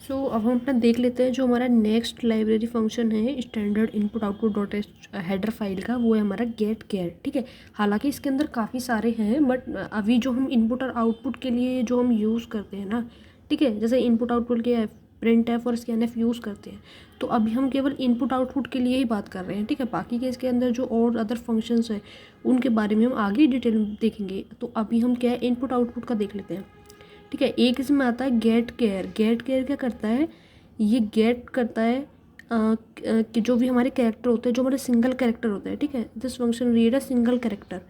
अब हम अपना देख लेते हैं जो हमारा नेक्स्ट लाइब्रेरी फंक्शन है standard input output dot H header file का, वो है हमारा गेट केयर। ठीक है, हालांकि इसके अंदर काफ़ी सारे हैं, बट अभी जो हम इनपुट और आउटपुट के लिए जो हम यूज़ करते हैं ना, ठीक है, जैसे इनपुट आउटपुट के प्रिंट एफ और स्कैन एफ यूज़ करते हैं, तो अभी हम केवल इनपुट आउटपुट के लिए ही बात कर रहे हैं। ठीक है, बाकी के इसके अंदर जो और अदर फंक्शंस हैं उनके बारे में हम आगे डिटेल में देखेंगे। तो अभी हम क्या है, इनपुट आउटपुट का देख लेते हैं। ठीक है, एक इसमें आता है गेट केयर। गेट केयर क्या करता है, ये गेट करता है कि जो भी हमारे कैरेक्टर होते हैं, जो हमारे सिंगल कैरेक्टर होते हैं। ठीक है, this function read a single character.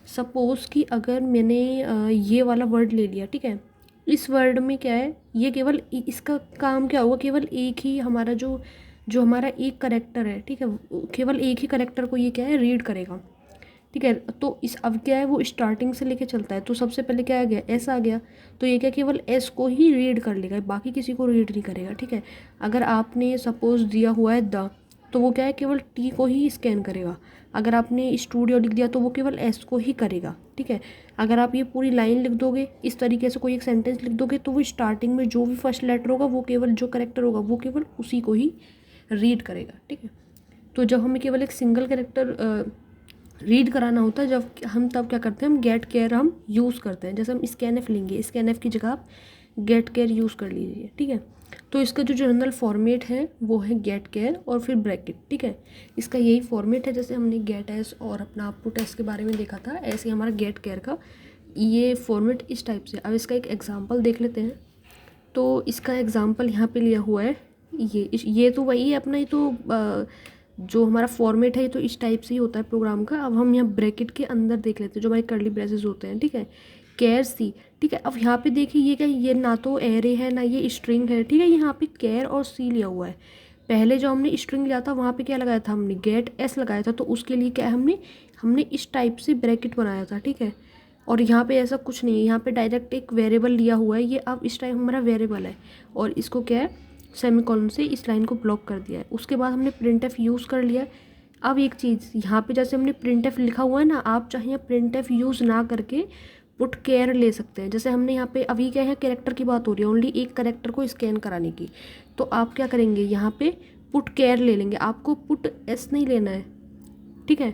Suppose कि अगर मैंने ये वाला वर्ड ले लिया, ठीक है, इस वर्ड में क्या है, ये केवल इसका काम क्या होगा, केवल एक ही हमारा जो जो हमारा एक कैरेक्टर है, ठीक है, केवल एक ही कैरेक्टर को ये क्या है, रीड करेगा। ठीक है, तो इस अब क्या है, वो स्टार्टिंग से लेके चलता है। तो सबसे पहले क्या आ गया, एस आ गया, तो ये क्या केवल एस को ही रीड कर लेगा, बाकी किसी को रीड नहीं करेगा। ठीक है, अगर आपने सपोज दिया हुआ है द, तो वो क्या है, केवल टी को ही स्कैन करेगा। अगर आपने स्टूडियो लिख दिया तो वो केवल एस को ही करेगा। ठीक है, अगर आप ये पूरी लाइन लिख दोगे, इस तरीके से कोई एक सेंटेंस लिख दोगे, तो वो स्टार्टिंग में जो भी फर्स्ट लेटर होगा, वो केवल जो करेक्टर होगा वो केवल उसी को ही रीड करेगा। ठीक है, तो जब हमें केवल एक सिंगल करेक्टर रीड कराना होता है, जब हम तब क्या करते हैं, हम गेट केयर हम यूज़ करते हैं। जैसे हम स्कैन एफ लेंगे, स्कैन एफ की जगह आप गेट केयर यूज़ कर लीजिए। ठीक है, तो इसका जो जनरल फॉर्मेट है वो है गेट केयर और फिर ब्रैकेट। ठीक है, इसका यही फॉर्मेट है, जैसे हमने गेट एस और अपना पुट एस के बारे में देखा था, ऐसे हमारा गेट केयर का ये फॉर्मेट इस टाइप से। अब इसका एक एग्जाम्पल देख लेते हैं। तो इसका एग्जाम्पल यहाँ पे लिया हुआ है, ये तो वही है अपना, ये तो जो हमारा फॉर्मेट है ये तो इस टाइप से ही होता है प्रोग्राम का। अब हम यहाँ ब्रैकेट के अंदर देख लेते हैं जो हमारे कर्ली ब्रेसेस होते हैं। ठीक है, केयर सी। ठीक है, अब यहाँ पे देखिए ये क्या, ये ना तो एरे है ना ये स्ट्रिंग है। ठीक है, यहाँ पे केयर और सी लिया हुआ है। पहले जो हमने स्ट्रिंग लिया था वहाँ पे क्या लगाया था, हमने गेट एस लगाया था, तो उसके लिए क्या है, हमने हमने इस टाइप से ब्रैकेट बनाया था। ठीक है, और यहाँ पे ऐसा कुछ नहीं है, यहाँ पे डायरेक्ट एक वेरिएबल लिया हुआ है, ये अब इस टाइम हमारा वेरिएबल है, और इसको क्या है, सेमीकोलन से इस लाइन को ब्लॉक कर दिया है। उसके बाद हमने प्रिंट एफ यूज़ कर लिया है। अब एक चीज़ यहाँ पे, जैसे हमने प्रिंट एफ लिखा हुआ है ना, आप चाहे प्रिंट एफ यूज़ ना करके पुट केयर ले सकते हैं। जैसे हमने यहाँ पे अभी क्या है, कैरेक्टर की बात हो रही है, ओनली एक कैरेक्टर को स्कैन कराने की, तो आप क्या करेंगे, यहाँ पे पुट केयर ले लेंगे, आपको पुट एस नहीं लेना है। ठीक है,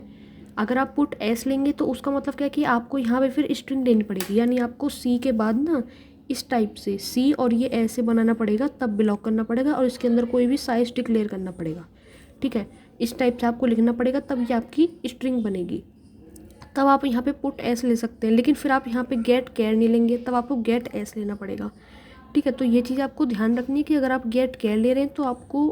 अगर आप पुट एस लेंगे तो उसका मतलब क्या है कि आपको यहाँ पे फिर स्ट्रिंग लेनी पड़ेगी, यानी आपको सी के बाद ना इस टाइप से सी और ये ऐसे बनाना पड़ेगा, तब ब्लॉक करना पड़ेगा, और इसके अंदर कोई भी साइज डिक्लेयर करना पड़ेगा। ठीक है, इस टाइप से आपको लिखना पड़ेगा, तब ये आपकी स्ट्रिंग बनेगी। तब आप यहाँ पे पुट एस ले सकते हैं, लेकिन फिर आप यहाँ पे गेट केयर नहीं लेंगे, तब आपको गेट एस लेना पड़ेगा। ठीक है, तो ये चीज़ आपको ध्यान रखनी है कि अगर आप गेट केयर ले रहे हैं तो आपको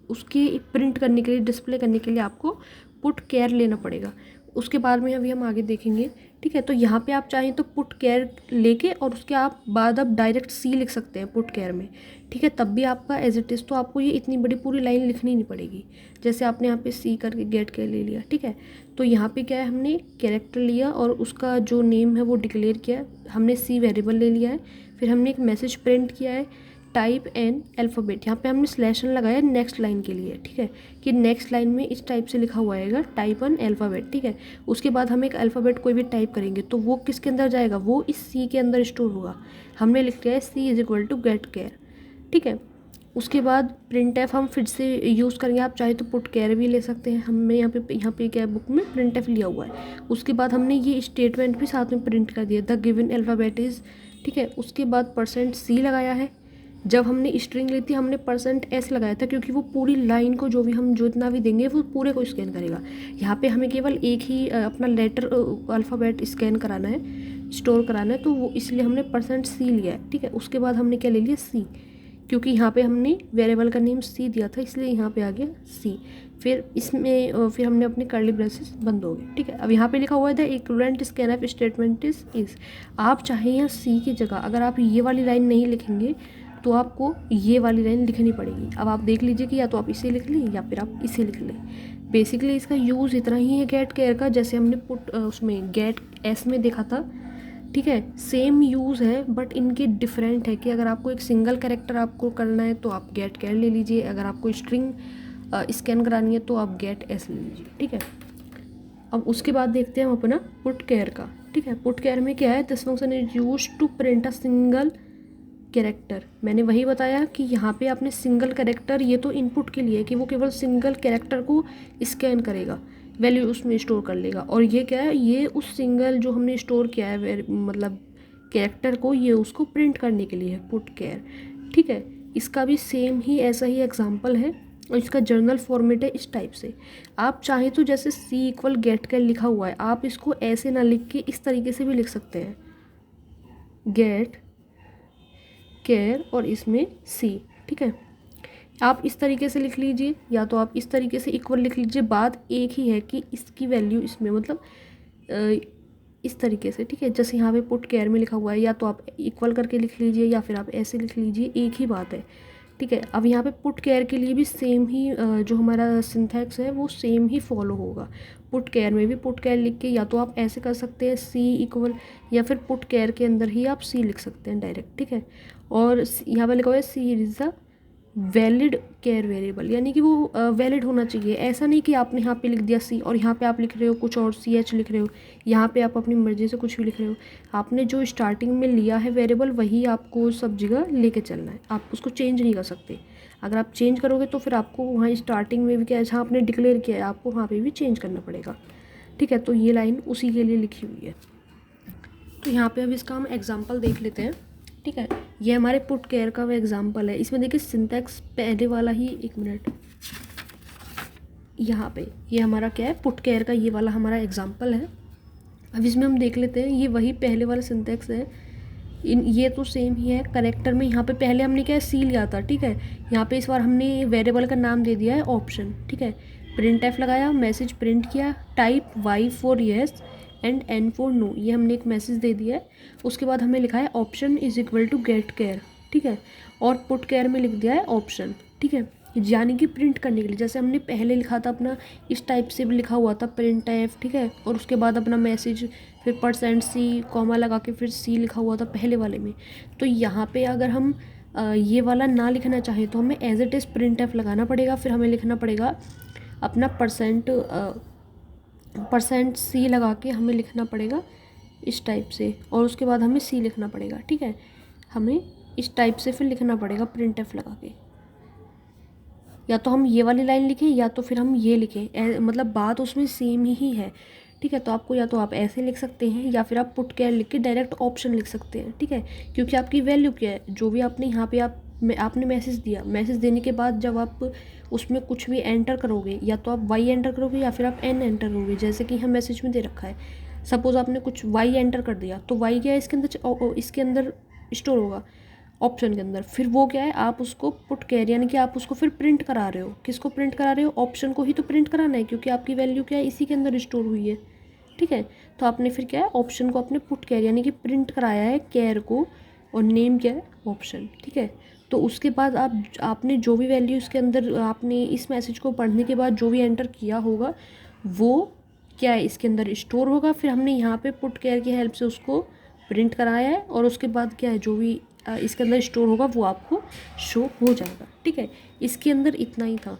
उसकी प्रिंट करने के लिए, डिस्प्ले करने के लिए आपको पुट केयर लेना पड़ेगा। उसके बाद में अभी हम आगे देखेंगे। ठीक है, तो यहाँ पे आप चाहें तो पुट केयर लेके और उसके आप बाद आप डायरेक्ट सी लिख सकते हैं पुट केयर में। ठीक है, तब भी आपका एज इट इज़, तो आपको ये इतनी बड़ी पूरी लाइन लिखनी नहीं पड़ेगी, जैसे आपने यहाँ पे सी करके गेट केयर ले लिया। ठीक है, तो यहाँ पे क्या है, हमने कैरेक्टर लिया और उसका जो नेम है वो डिक्लेयर किया है, हमने सी वेरिएबल ले लिया है, फिर हमने एक मैसेज प्रिंट किया है, टाइप एन अल्फ़ाबेट, यहाँ पे हमने स्लैश एन लगाया नेक्स्ट लाइन के लिए। ठीक है, कि नेक्स्ट लाइन में इस टाइप से लिखा हुआ आएगा, टाइप एन अल्फ़ाबेट। ठीक है, उसके बाद हम एक अल्फ़ाबेट कोई भी टाइप करेंगे तो वो किसके अंदर जाएगा, वो इस सी के अंदर स्टोर होगा। हमने लिख लिया है C is equal to gate care. ठीक है, उसके बाद प्रिंट एफ हम फिर से यूज़ करेंगे, आप चाहे तो पुट केयर भी ले सकते हैं। हमने यहाँ पे क्या बुक में प्रिंट एफ लिया हुआ है। उसके बाद हमने ये स्टेटमेंट भी साथ में प्रिंट कर दिया, द गिवन अल्फ़ाबेट इज़। ठीक है, उसके बाद परसेंट सी लगाया है। जब हमने स्ट्रिंग ली थी हमने परसेंट एस लगाया था, क्योंकि वो पूरी लाइन को जो भी हम जितना भी देंगे वो पूरे को स्कैन करेगा। यहाँ पे हमें केवल एक ही अपना लेटर अल्फ़ाबेट स्कैन कराना है, स्टोर कराना है, तो वो इसलिए हमने परसेंट सी लिया है। ठीक है, उसके बाद हमने क्या ले लिया, सी, क्योंकि यहाँ पे हमने वेरिएबल का नेम सी दिया था, इसलिए यहाँ पे आ गया सी। फिर इसमें फिर हमने अपने कर्ली ब्रेसेस बंद हो गए। ठीक है, अब यहाँ पे लिखा हुआ है the equivalent scanf statement is. आप चाहे यहाँ सी की जगह अगर आप ये वाली लाइन नहीं लिखेंगे तो आपको ये वाली लाइन लिखनी पड़ेगी। अब आप देख लीजिए कि या तो आप इसे लिख लें या फिर आप इसे लिख लें। बेसिकली इसका यूज़ इतना ही है गेट केयर का, जैसे हमने पुट उसमें गेट एस में देखा था। ठीक है, सेम यूज़ है, बट इनके डिफरेंट है कि अगर आपको एक सिंगल कैरेक्टर आपको करना है तो आप गेट केयर ले लीजिए, अगर आपको स्ट्रिंग स्कैन करानी है तो आप गेट एस ले लीजिए। ठीक है, अब उसके बाद देखते हैं हम अपना पुट केयर का। ठीक है, पुट केयर में क्या है, this function is used to print a single character, मैंने वही बताया कि यहाँ पे आपने सिंगल कैरेक्टर, ये तो इनपुट के लिए कि वो केवल सिंगल कैरेक्टर को स्कैन करेगा, वैल्यू उसमें स्टोर कर लेगा। और ये क्या है, ये उस सिंगल जो हमने स्टोर किया है मतलब कैरेक्टर को, ये उसको प्रिंट करने के लिए है, पुट केयर। ठीक है, इसका भी सेम ही ऐसा ही एग्जांपल है और इसका जर्नल फॉर्मेट है इस टाइप से। आप चाहें तो जैसे सी इक्वल गेट केयर लिखा हुआ है, आप इसको ऐसे ना लिख के इस तरीके से भी लिख सकते हैं, गेट केयर और इसमें सी। ठीक है, आप इस तरीके से लिख लीजिए या तो आप इस तरीके से इक्वल लिख लीजिए, बात एक ही है कि इसकी वैल्यू इसमें मतलब इस तरीके से। ठीक है, जैसे यहाँ पे पुट केयर में लिखा हुआ है, या तो आप इक्वल करके लिख लीजिए या फिर आप ऐसे लिख लीजिए, एक ही बात है। ठीक है, अब यहाँ पे पुट केयर के लिए भी सेम ही जो हमारा सिंथैक्स है वो सेम ही फॉलो होगा। पुट केयर में भी पुट केयर लिख के या तो आप ऐसे कर सकते हैं सी इक्वल, या फिर पुट केयर के अंदर ही आप सी लिख सकते हैं डायरेक्ट। ठीक है, और यहाँ पे लिखा हुआ है C is the valid care variable, यानी कि वो वैलिड होना चाहिए। ऐसा नहीं कि आपने यहाँ पे लिख दिया सी और यहाँ पे आप लिख रहे हो कुछ और, सी एच लिख रहे हो, यहाँ पे आप अपनी मर्ज़ी से कुछ भी लिख रहे हो। आपने जो स्टार्टिंग में लिया है वेरिएबल वही आपको सब जगह लेके चलना है, आप उसको चेंज नहीं कर सकते। अगर आप चेंज करोगे तो फिर आपको वहाँ स्टार्टिंग में भी क्या है, जहाँ आपने डिक्लेयर किया है आपको वहाँ पर भी चेंज करना पड़ेगा। ठीक है, तो ये लाइन उसी के लिए लिखी हुई है। तो यहाँ पे अब इसका हम एग्जाम्पल देख लेते हैं। ठीक है, ये हमारे पुट केयर का वो एग्जाम्पल है। इसमें देखिए सिंटैक्स पहले वाला ही, एक मिनट, यहाँ पे ये हमारा क्या है, पुट केयर का ये वाला हमारा एग्जाम्पल है। अब इसमें हम देख लेते हैं, ये वही पहले वाला सिंटैक्स है, ये तो सेम ही है। करेक्टर में यहाँ पे पहले हमने क्या है, सी लिया था। ठीक है, यहाँ पे इस बार हमने वेरिएबल का नाम दे दिया है ऑप्शन। ठीक है, प्रिंट एफ लगाया, मैसेज प्रिंट किया, type Y for yes and N for no, ये हमने एक मैसेज दे दिया है। उसके बाद हमने लिखा है option is equal to gate care. ठीक है, और पुट केयर में लिख दिया है ऑप्शन। ठीक है, यानी कि प्रिंट करने के लिए, जैसे हमने पहले लिखा था अपना इस टाइप से भी लिखा हुआ था प्रिंट एफ। ठीक है, और उसके बाद अपना मैसेज, फिर %C कॉमा लगा के फिर सी लिखा हुआ था पहले वाले में। तो यहाँ पे अगर हम ये वाला ना लिखना चाहें तो हमें as it is printf लगाना पड़ेगा, फिर हमें लिखना पड़ेगा अपना %C लगा के हमें लिखना पड़ेगा इस टाइप से, और उसके बाद हमें सी लिखना पड़ेगा। ठीक है, हमें इस टाइप से फिर लिखना पड़ेगा प्रिंट एफ लगा के, या तो हम ये वाली लाइन लिखें या तो फिर हम ये लिखें, मतलब बात उसमें सेम ही है। ठीक है, तो आपको या तो आप ऐसे लिख सकते हैं या फिर आप पुट केयर लिख के डायरेक्ट ऑप्शन लिख सकते हैं। ठीक है, क्योंकि आपकी वैल्यू क्या है, जो भी आपने यहाँ पे आपने मैसेज दिया, मैसेज देने के बाद जब आप उसमें कुछ भी एंटर करोगे, या तो आप वाई एंटर करोगे या फिर आप एन एंटर करोगे, जैसे कि हम मैसेज में दे रखा है। सपोज़ आपने कुछ वाई एंटर कर दिया तो वाई क्या है, इसके अंदर स्टोर होगा ऑप्शन के अंदर। फिर वो क्या है, आप उसको पुट केयर, यानी कि आप उसको फिर प्रिंट करा रहे हो। किसको प्रिंट करा रहे हो, ऑप्शन को ही तो प्रिंट कराना है, क्योंकि आपकी वैल्यू क्या है, इसी के अंदर स्टोर हुई है। ठीक है, तो आपने फिर क्या है, ऑप्शन को आपने पुट केयर यानी कि प्रिंट कराया है केयर को, और नेम क्या है, ऑप्शन। ठीक है, तो उसके बाद आपने जो भी वैल्यू इसके अंदर, आपने इस मैसेज को पढ़ने के बाद जो भी एंटर किया होगा वो क्या है, इसके अंदर स्टोर होगा। फिर हमने यहाँ पे पुट केयर की हेल्प से उसको प्रिंट कराया है, और उसके बाद क्या है, जो भी इसके अंदर स्टोर होगा वो आपको शो हो जाएगा। ठीक है, इसके अंदर इतना ही था,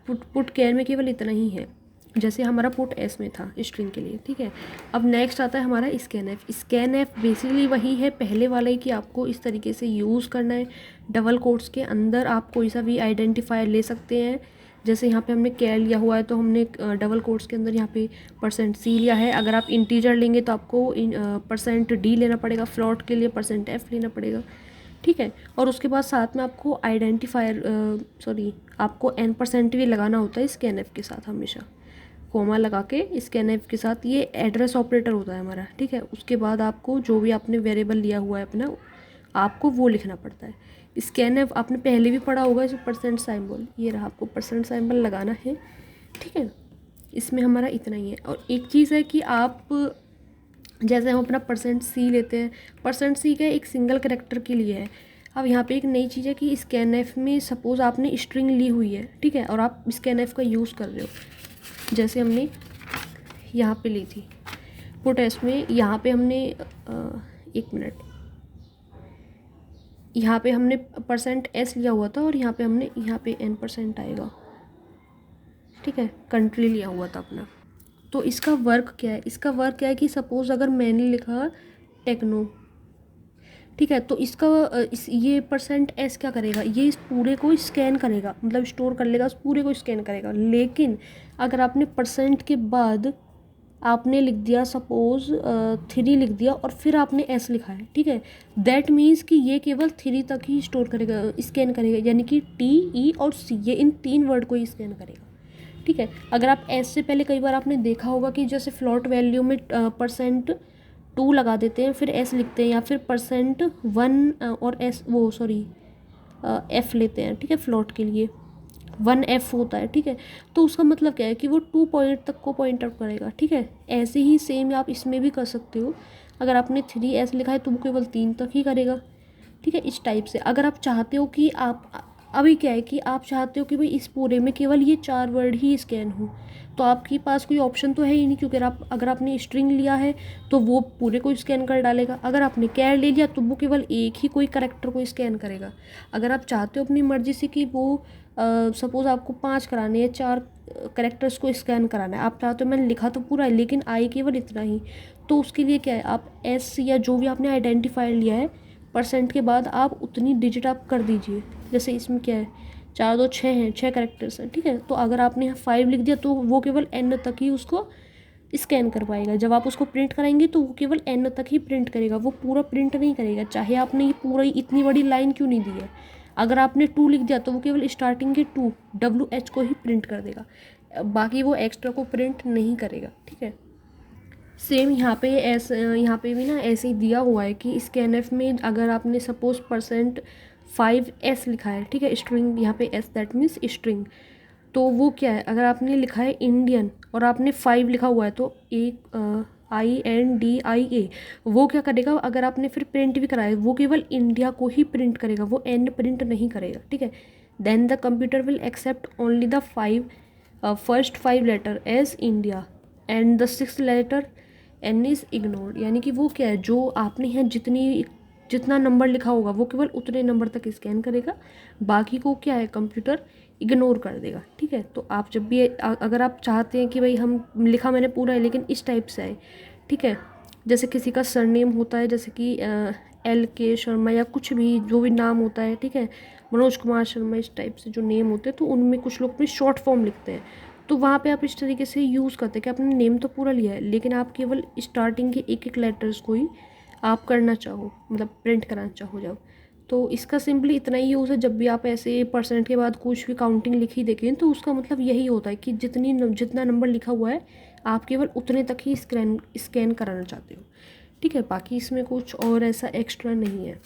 पुट केयर में केवल इतना ही है, जैसे हमारा पुट एस में था स्ट्रिंग के लिए। ठीक है, अब नेक्स्ट आता है हमारा scan F. Scan F basically वही है पहले वाला ही, कि आपको इस तरीके से यूज़ करना है। डबल कोट्स के अंदर आप कोई सा भी आइडेंटिफायर ले सकते हैं, जैसे यहाँ पे हमने केयर लिया हुआ है तो हमने डबल कोट्स के अंदर यहाँ पे %C लिया है। अगर आप इंटीजर लेंगे तो आपको %D लेना पड़ेगा, फ्लॉट के लिए %F लेना पड़ेगा। ठीक है, और उसके बाद साथ में आपको आपको n% भी लगाना होता है स्कैन एफ के साथ, हमेशा कोमा लगा के स्कैन एफ के साथ। ये एड्रेस ऑपरेटर होता है हमारा। ठीक है, उसके बाद आपको जो भी आपने वेरिएबल लिया हुआ है अपना, आपको वो लिखना पड़ता है। स्कैन एफ आपने पहले भी पढ़ा होगा, इसे %, ये रहा, आपको %, लगाना है। ठीक है, इसमें हमारा इतना ही है। और एक चीज़ है कि आप जैसे हम अपना %C लेते हैं, %C का एक सिंगल कैरेक्टर के लिए है। अब यहाँ पे एक नई चीज़ है कि स्कैन एफ में सपोज़ आपने स्ट्रिंग ली हुई है। ठीक है, और आप स्कैन एफ का यूज़ कर रहे हो, जैसे हमने यहाँ पे ली थी पुट एस में, यहाँ पे हमने एक मिनट, यहाँ पे हमने %S लिया हुआ था और यहाँ पे हमने n% आएगा। ठीक है, कंट्री लिया हुआ था अपना। तो इसका वर्क क्या है, इसका वर्क क्या है कि सपोज़ अगर मैंने लिखा टेक्नो, ठीक है। तो इसका ये परसेंट एस क्या करेगा, ये इस पूरे को स्कैन करेगा, मतलब स्टोर कर लेगा, उस पूरे को स्कैन करेगा। लेकिन अगर आपने परसेंट के बाद आपने लिख दिया सपोज 3 लिख दिया और फिर आपने एस लिखा है, ठीक है, दैट मीन्स कि ये केवल 3 तक ही स्टोर करेगा, स्कैन करेगा, यानी कि टी, ई और सी, ये इन 3 वर्ड को ही स्कैन करेगा। ठीक है। अगर आप एस से पहले कई बार आपने देखा होगा कि जैसे फ्लोट वैल्यू में परसेंट 2 लगा देते हैं, फिर एस लिखते हैं, या फिर परसेंट 1 और एस वो सॉरी एफ लेते हैं, ठीक है, फ्लोट के लिए 1F होता है, ठीक है। तो उसका मतलब क्या है कि वो 2 पॉइंट तक को पॉइंट आउट करेगा, ठीक है। ऐसे ही सेम आप इसमें भी कर सकते हो। अगर आपने 3S लिखा है तो वो केवल 3 तक ही करेगा, ठीक है। इस टाइप से अगर आप चाहते हो कि आप अभी क्या है कि आप चाहते हो कि भाई इस पूरे में केवल ये 4 वर्ड ही स्कैन हो, तो आपके पास कोई ऑप्शन तो है ही नहीं, क्योंकि अगर आपने स्ट्रिंग लिया है तो वो पूरे को स्कैन कर डालेगा। अगर आपने कैर ले लिया तो वो केवल एक ही कोई करैक्टर को स्कैन करेगा। अगर आप चाहते हो अपनी मर्जी से कि वो सपोज़ आपको 5 कराने हैं, 4 करेक्टर्स को स्कैन कराना है, आप चाहते हो, मैंने लिखा तो पूरा है लेकिन आई केवल इतना ही, तो उसके लिए क्या है, आप एस या जो भी आपने आइडेंटिफायर लिया है परसेंट के बाद आप उतनी डिजिट आप कर दीजिए। जैसे इसमें क्या है, 4 2 6 हैं, 6 करेक्टर्स हैं, ठीक है। तो अगर आपने यहाँ 5 लिख दिया तो वो केवल एन तक ही उसको स्कैन कर पाएगा। जब आप उसको प्रिंट कराएंगे तो वो केवल एन तक ही प्रिंट करेगा, वो पूरा प्रिंट नहीं करेगा, चाहे आपने ये पूरा इतनी बड़ी लाइन क्यों नहीं दी है। अगर आपने 2 लिख दिया तो वो केवल स्टार्टिंग के 2 WH को ही प्रिंट कर देगा, बाकी वो एक्स्ट्रा को प्रिंट नहीं करेगा, ठीक है। सेम यहाँ पे भी ना ऐसे ही दिया हुआ है कि स्कैनएफ में अगर आपने सपोज परसेंट 5S लिखा है, ठीक है, स्ट्रिंग, यहाँ पे एस दैट मीन्स स्ट्रिंग, तो वो क्या है, अगर आपने लिखा है इंडियन और आपने 5 लिखा हुआ है तो एक INDIA, वो क्या करेगा, अगर आपने फिर प्रिंट भी कराया वो केवल इंडिया को ही प्रिंट करेगा, वो एन प्रिंट नहीं करेगा, ठीक है। Then the computer will accept only the first 5 letter as India and the 6th letter N is ignored, यानी कि वो क्या है, जो आपने यहाँ जितना नंबर लिखा होगा वो केवल उतने नंबर तक स्कैन करेगा, बाकी को क्या है कंप्यूटर इग्नोर कर देगा, ठीक है। तो आप जब भी अगर आप चाहते हैं कि भाई हम लिखा मैंने पूरा है लेकिन इस टाइप से आए, ठीक है, जैसे किसी का सरनेम होता है, जैसे कि LK शर्मा या कुछ भी जो भी नाम होता है, ठीक है, मनोज कुमार शर्मा, इस टाइप से जो नेम होते हैं तो उनमें कुछ लोग अपनी शॉर्ट फॉर्म लिखते हैं, तो वहाँ पे आप इस तरीके से यूज़ करते हैं कि आपने नेम तो पूरा लिया है लेकिन आप केवल स्टार्टिंग के एक एक लेटर्स को ही आप करना चाहो, मतलब प्रिंट कराना चाहो जब, तो इसका सिंपली इतना ही यूज़ है। जब भी आप ऐसे परसेंट के बाद कुछ भी काउंटिंग लिखी देखें तो उसका मतलब यही होता है कि जितना नंबर लिखा हुआ है आप केवल उतने तक ही स्कैन कराना चाहते हो, ठीक है। बाकी इसमें कुछ और ऐसा एक्स्ट्रा नहीं है।